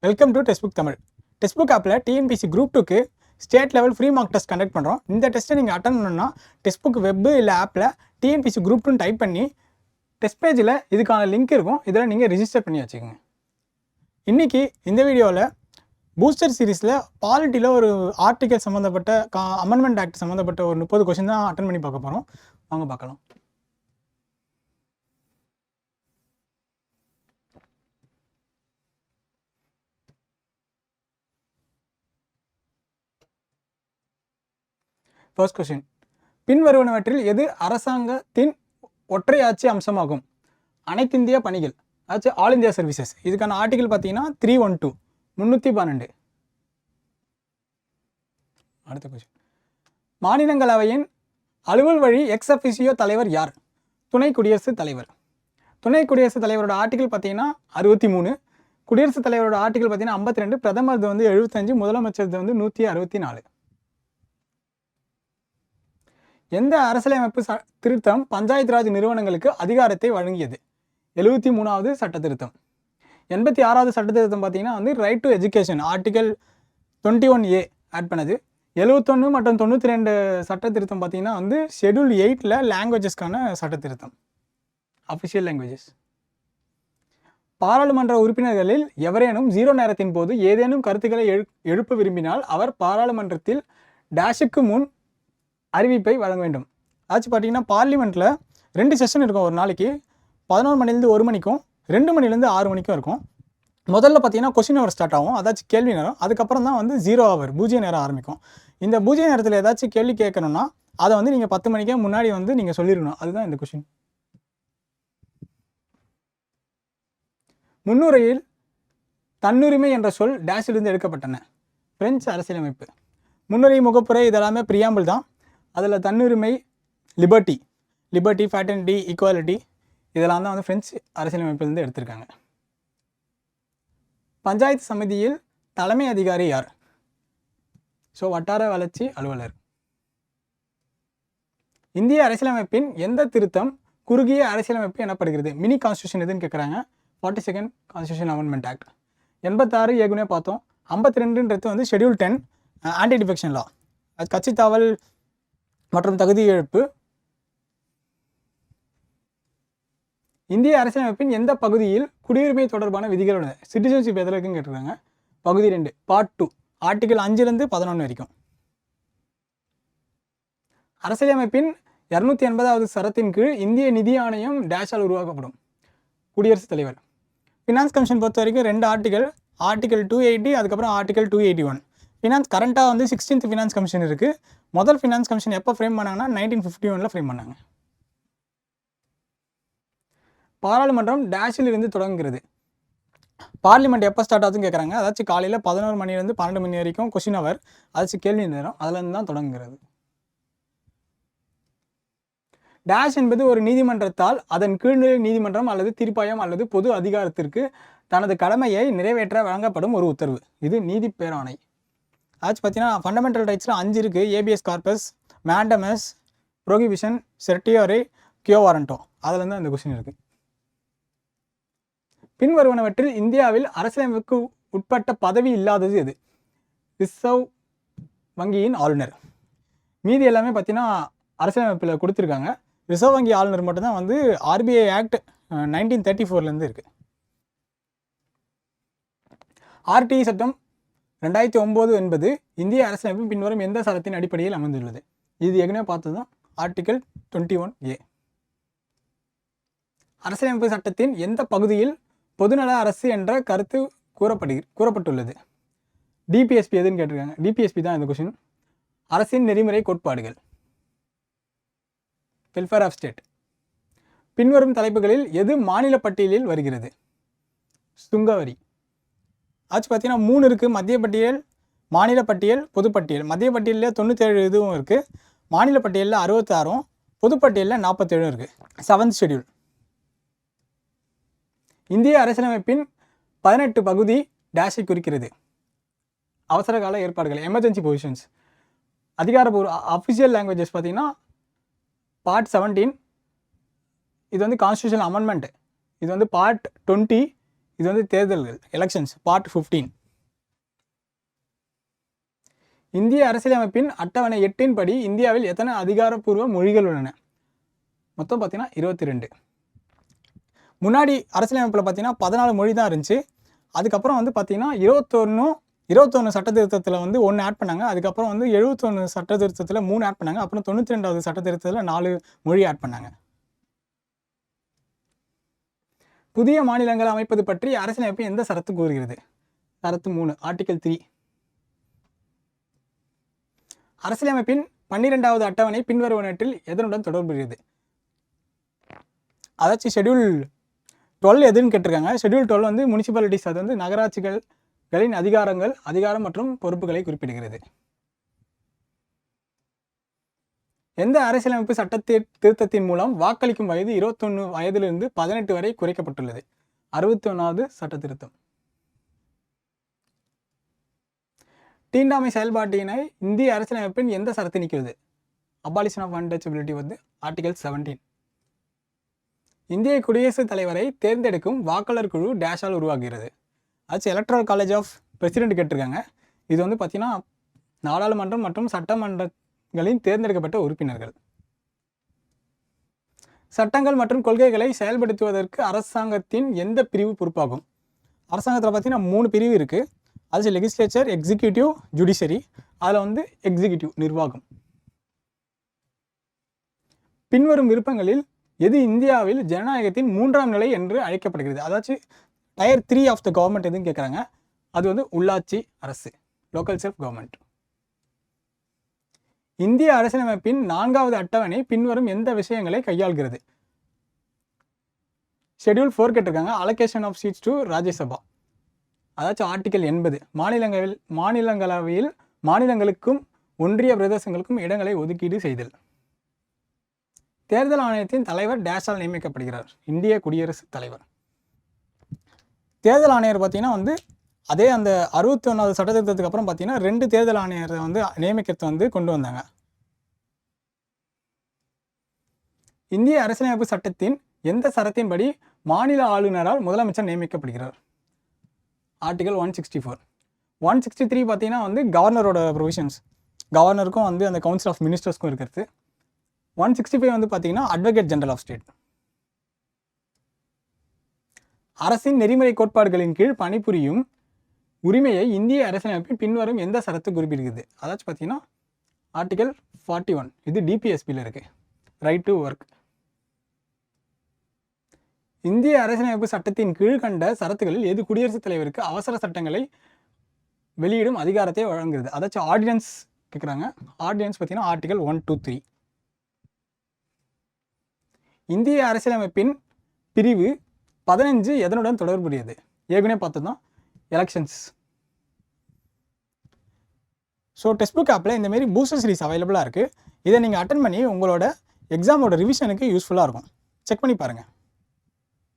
Welcome to Testbook Tamil. Testbook ஆப்பில் TNPSC group 2க்கு state level free mock test conduct பண்ணுறோம். இந்த டெஸ்ட்டை நீங்கள் அட்டன் பண்ணணும்னா டெஸ்ட்புக் வெப்பு இல்லை ஆப்பில் டிஎன்பிசி குரூப் 2 டைப் பண்ணி டெஸ்ட் பேஜில் இதுக்கான லிங்க் இருக்கும். இதில் நீங்கள் ரிஜிஸ்டர் பண்ணி வச்சுக்கோங்க. இன்றைக்கி இந்த வீடியோவில் பூஸ்டர் சீரீஸில் பாலிட்டியில் ஒரு ஆர்டிக்கல் சம்மந்தப்பட்ட அமெண்ட்மெண்ட் ஆக்ட் சம்மந்தப்பட்ட ஒரு 30 கொஸ்டின் தான் அட்டன் பண்ணி பார்க்க போகிறோம். வாங்க பார்க்கலாம். ஃபர்ஸ்ட் கொஸ்டின், பின்வருவனவற்றில் எது அரசாங்கத்தின் ஒற்றையாட்சி அம்சமாகும்? அனைத்திந்திய பணிகள், அதாச்சும் ஆல் இந்தியா சர்வீசஸ். இதுக்கான ஆர்டிகல் பார்த்தீங்கன்னா 312 312. அடுத்த கொஸ்டின், மாநிலங்களவையின் அலுவல் வழி எக்ஸ் அஃபிசியோ தலைவர் யார்? துணை குடியரசுத் தலைவர். துணை குடியரசுத் தலைவரோட ஆர்டிகல் பார்த்தீங்கன்னா 63, குடியரசுத் தலைவரோட ஆர்டிகல் பார்த்தீங்கன்னா 52, பிரதமர் வந்து 75, முதலமைச்சர் வந்து 164. எந்த அரசியலமைப்பு திருத்தம் பஞ்சாயத்து ராஜ் நிறுவனங்களுக்கு அதிகாரத்தை வழங்கியது? 73வது சட்ட திருத்தம். 86வது சட்ட திருத்தம் பார்த்தீங்கன்னா வந்து right to education article 21A add பண்ணது. 71 மற்றும் 92 சட்ட திருத்தம் பார்த்தீங்கன்னா வந்து ஷெட்யூல் 8ல் லாங்குவேஜஸ்க்கான சட்ட திருத்தம், அஃபிஷியல் லாங்குவேஜஸ். பாராளுமன்ற உறுப்பினர்களில் எவரேனும் 0 நேரத்தின் போது ஏதேனும் கருத்துக்களை எழுப்ப விரும்பினால் அவர் பாராளுமன்றத்தில் டேஷுக்கு முன் அறிவிப்பை வழங்க வேண்டும். ஆச்சு பார்த்தீங்கன்னா பார்லிமெண்ட்டில் 2 செஷன் இருக்கும் ஒரு நாளைக்கு. 11 மணிலேருந்து 1 மணிக்கும் 2 மணிலேருந்து 6 மணிக்கும் இருக்கும். முதல்ல பார்த்தீங்கன்னா கொஸ்டின் ஹவர் ஸ்டார்ட் ஆகும், அதாச்சும் கேள்வி நேரம். அதுக்கப்புறம் தான் வந்து 0 ஹவர் பூஜ்ய நேரம் ஆரம்பிக்கும். இந்த பூஜ்ய நேரத்தில் ஏதாச்சும் கேள்வி கேட்கணும்னா அதை வந்து நீங்கள் 10 மணிக்கே முன்னாடி வந்து நீங்கள் சொல்லிடணும். அதுதான் இந்த கொஸ்டின். முன்னுரையில் தன்னுரிமை என்ற சொல் டேஷிலிருந்து எடுக்கப்பட்டன. பிரெஞ்சு அரசியலமைப்பு. முன்னுரை, முகப்புரை இதெல்லாமே பிரியாம்பிள் தான். அதில் தன்னுரிமை, லிபர்ட்டி, ஃபேட்டர்னிட்டி, ஈக்குவாலிட்டி இதெல்லாம் தான் வந்து பிரெஞ்சு அரசியலமைப்பிலிருந்து எடுத்திருக்காங்க. பஞ்சாயத்து சமிதியில் தலைமை அதிகாரி யார்? ஸோ வட்டார வளர்ச்சி அலுவலர். இந்திய அரசியலமைப்பின் எந்த திருத்தம் குறுகிய அரசியலமைப்பு எனப்படுகிறது? மினி கான்ஸ்டியூஷன் எதுன்னு கேட்குறாங்க. 42nd constitution amendment act. 86 ஏற்கனவே பார்த்தோம். 52ன்றது வந்து ஷெட்யூல் 10 ஆன்டி டிஃபெக்ஷன் லா, அது கட்சி தாவல் மற்றும் தகுதி இழப்பு. இந்திய அரசியலமைப்பின் எந்த பகுதியில் குடியுரிமை தொடர்பான விதிகள் உள்ளது? சிட்டிசன்ஷிப் எதில் இருக்குன்னு கேட்டிருக்காங்க. பகுதி 2 பார்ட் 2 ஆர்டிகல் 5லேருந்து 11 வரைக்கும். அரசியலமைப்பின் 280வது சரத்தின் கீழ் இந்திய நிதி ஆணையம் டேஷால் உருவாக்கப்படும். குடியரசுத் தலைவர். ஃபினான்ஸ் கமிஷன் பொறுத்த வரைக்கும் 2 ஆர்டிகல் 280, அதுக்கப்புறம் ஆர்டிகல் 281. ஃபினான்ஸ் கரண்ட்டாக வந்து 16th ஃபினான்ஸ் கமிஷன் இருக்குது. முதல் ஃபினான்ஸ் கமிஷன் எப்போ ஃப்ரேம் பண்ணாங்கன்னா 1951 ஃப்ரேம் பண்ணாங்க. பாராளுமன்றம் டேஷில் இருந்து தொடங்குகிறது. பார்லிமெண்ட் எப்போ ஸ்டார்ட் ஆகுதுன்னு கேட்குறாங்க. அதாச்சும் காலையில் 11 மணிலேருந்து 12 மணி வரைக்கும் கொஸ்டின் ஹவர், அதாச்சும் கேள்வி நேரம், அதுலேருந்து தான் தொடங்குகிறது. டேஷ் என்பது ஒரு நீதிமன்றத்தால் அதன் கீழ்நிலை நீதிமன்றம் அல்லது தீர்ப்பாயம் அல்லது பொது அதிகாரத்திற்கு தனது கடமையை நிறைவேற்ற வழங்கப்படும் ஒரு உத்தரவு. இது நீதி பேராணை. ஆச்சு பார்த்தீங்கன்னா ஃபண்டமெண்டல் ரைட்ஸில் 5 இருக்குது. Habeas corpus, mandamus, prohibition, certiorari, quo warranto. அதில் தான் இந்த கொஸ்டின் இருக்குது. பின்வருவனவற்றில் இந்தியாவில் அரசியலமைப்புக்கு உட்பட்ட பதவி இல்லாதது எது? ரிசர்வ் வங்கியின் ஆளுநர். மீதி எல்லாமே பார்த்தீங்கன்னா அரசியலமைப்பில் கொடுத்துருக்காங்க. ரிசர்வ் வங்கி ஆளுநர் மட்டும்தான் வந்து ஆர்பிஐ ஆக்ட் 1934 இருக்குது. ஆர்டிஇ சட்டம் 2009 என்பது இந்திய அரசியலமைப்பு பின்வரும் எந்த சட்டத்தின் அடிப்படையில் அமைந்துள்ளது? இது ஏற்கனவே பார்த்தது தான் ஆர்டிகல் 21A. அரசியலமைப்பு சட்டத்தின் எந்த பகுதியில் பொதுநல அரசு என்ற கருத்து கூறப்பட்டுள்ளது? டிபிஎஸ்பி எதுன்னு கேட்டிருக்காங்க. டிபிஎஸ்பி தான் இந்த கொஸ்டின். அரசின் நெறிமுறை கோட்பாடுகள், வெல்ஃபேர் ஆஃப் ஸ்டேட். பின்வரும் தலைப்புகளில் எது மாநில பட்டியலில் வருகிறது? சுங்கவரி. ஆச்சு பார்த்தீங்கன்னா 3 இருக்குது. மத்திய பட்டியல், மாநில பட்டியல், பொதுப்பட்டியல். மத்திய பட்டியலில் 97 இதுவும் இருக்குது. மாநில பட்டியலில் 66, பொதுப்பட்டியலில் 47 இருக்குது. 7th schedule. இந்திய அரசியலமைப்பின் 18 பகுதி டேஷை குறிக்கிறது. அவசர கால ஏற்பாடுகள், எமர்ஜென்சி பொசிஷன்ஸ். அதிகாரப்பூர்வ அஃபிஷியல் லாங்குவேஜஸ் பார்த்தீங்கன்னா பார்ட் 17. இது வந்து கான்ஸ்டியூஷன் அமெண்ட்மெண்ட். இது வந்து பார்ட் 20. இது வந்து தேர்தல்கள், எலெக்ஷன்ஸ், பார்ட் 15. இந்திய அரசியலமைப்பின் அட்டவணை 8 படி இந்தியாவில் எத்தனை அதிகாரப்பூர்வ மொழிகள் உள்ளன? மொத்தம் பார்த்தீங்கன்னா 22. முன்னாடி அரசியலமைப்பில் பார்த்தீங்கன்னா 14 மொழி தான் இருந்துச்சு. அதுக்கப்புறம் வந்து பார்த்தீங்கன்னா 21 சட்ட திருத்தத்தில் வந்து 1 ஆட் பண்ணாங்க. அதுக்கப்புறம் வந்து 71 சட்ட திருத்தத்தில் 3 ஆட் பண்ணாங்க. அப்புறம் 92வது சட்ட திருத்தத்தில் 4 மொழி ஆட் பண்ணாங்க. புதிய மாநிலங்கள் அமைப்பது பற்றி அரசியலமைப்பு எந்த சரத்து கூறுகிறது? சரத்து 3, ஆர்டிகல் 3. அரசியலமைப்பின் 12வது அட்டவணை பின்வருவனற்றில் எதனுடன் தொடர்புகிறது? அதாச்சும் ஷெட்யூல் 12 எதுன்னு கேட்டிருக்காங்க. ஷெட்யூல் 12 வந்து முனிசிபாலிட்டிஸ், அது வந்து நகராட்சிகளின் அதிகாரம் மற்றும் பொறுப்புகளை குறிப்பிடுகிறது. எந்த அரசியலமைப்பு சட்ட திருத்தத்தின் மூலம் வாக்களிக்கும் வயது 21 வயதிலிருந்து 18 வரை குறைக்கப்பட்டுள்ளது? 61வது சட்ட திருத்தம். தீண்டாமை செயல்பாட்டினை இந்திய அரசியலமைப்பின் எந்த சரத்து நீக்கிறது? அபாலிஷன் ஆஃப் அன்டச்சபிலிட்டி வந்து ஆர்டிகல் 17. இந்திய குடியரசுத் தலைவரை தேர்ந்தெடுக்கும் வாக்காளர் குழு டேஷால் உருவாகிறது. ஆச்சு எலக்ட்ரல் காலேஜ் ஆஃப் பிரசிடென்ட் கேட்டிருக்காங்க. இது வந்து பார்த்தீங்கன்னா நாடாளுமன்றம் மற்றும் சட்டமன்றங்களின் தேர்ந்தெடுக்கப்பட்ட உறுப்பினர்கள். சட்டங்கள் மற்றும் கொள்கைகளை செயல்படுத்துவதற்கு அரசாங்கத்தின் எந்த பிரிவு பொறுப்பாகும்? அரசாங்கத்தில் பார்த்தீங்கன்னா 3 பிரிவு இருக்குது. அது லெகிஸ்லேச்சர், எக்ஸிக்யூட்டிவ், ஜுடிஷரி. அதில் வந்து எக்ஸிக்யூட்டிவ் நிர்வாகம். பின்வரும் விருப்பங்களில் எது இந்தியாவில் ஜனநாயகத்தின் 3ஆம் நிலை என்று அழைக்கப்படுகிறது? அதாச்சும் டயர் 3 ஆஃப் த கவர்மெண்ட் எதுன்னு கேட்குறாங்க. அது வந்து உள்ளாட்சி அரசு, லோக்கல் செல்ஃப் கவர்மெண்ட். இந்திய அரசியலமைப்பின் 4வது அட்டவணை பின்வரும் எந்த விஷயங்களை கையாள்கிறது? ஷெட்யூல் 4 கேட்டிருக்காங்க. Allocation of seats to Rajya Sabha. அதாச்சும் ஆர்டிகல் 80. மாநிலங்களவையில் மாநிலங்களுக்கும் ஒன்றிய பிரதேசங்களுக்கும் இடங்களை ஒதுக்கீடு செய்தல். தேர்தல் ஆணையத்தின் தலைவர் டேஷால் நியமிக்கப்படுகிறார்? இந்திய குடியரசுத் தலைவர். தேர்தல் ஆணையர் பார்த்தீங்கன்னா வந்து அதே அந்த 61வது சட்ட திருத்தத்துக்கு அப்புறம் பார்த்தீங்கன்னா 2 தேர்தல் ஆணையரை வந்து நியமிக்கிறது வந்து கொண்டு வந்தாங்க. இந்திய அரசியலமைப்பு சட்டத்தின் எந்த சரத்தின்படி மாநில ஆளுநரால் முதலமைச்சர் நியமிக்கப்படுகிறார்? ஆர்டிகல் 164. 163 பார்த்தீங்கன்னா வந்து கவர்னரோட ப்ரொவிஷன்ஸ், கவர்னருக்கும் வந்து அந்த கவுன்சில் ஆஃப் மினிஸ்டர்ஸ்க்கும் இருக்கிறது. 165 வந்து பார்த்தீங்கன்னா அட்வொகேட் ஜெனரல் ஆஃப் ஸ்டேட். அரசின் நெறிமுறை கோட்பாடுகளின் கீழ் பணிபுரியும் உரிமையை இந்திய அரசியலமைப்பின் பின்வரும் எந்த சரத்து குறிப்பிடுகிறது? அதாச்சும் பார்த்தீங்கன்னா ஆர்டிகல் 41. இது டிபிஎஸ்பியில் இருக்குது, ரைட் டு ஒர்க். இந்திய அரசியலமைப்பு சட்டத்தின் கீழ் கண்ட சரத்துகளில் எது குடியரசுத் தலைவருக்கு அவசர சட்டங்களை வெளியிடும் அதிகாரத்தை வழங்குகிறது? அதாச்சும் ஆர்டினன்ஸ் கேட்குறாங்க. ஆர்டினன்ஸ் பார்த்தீங்கன்னா ஆர்டிகல் 123. இந்திய அரசியலமைப்பின் பிரிவு 15 எதனுடன் தொடர்புடையது? ஏற்கனவே பார்த்ததுதான், எலெக்ஷன்ஸ். ஸோ டெக்ஸ்ட் புக் ஆப்பில் இந்தமாரி பூஸ்டர் சீரிஸ் அவைலபிளாக இருக்குது. இதை நீங்கள் அட்டன் பண்ணி உங்களோட எக்ஸாமோட ரிவிஷனுக்கு யூஸ்ஃபுல்லாக இருக்கும். செக் பண்ணி பாருங்கள்.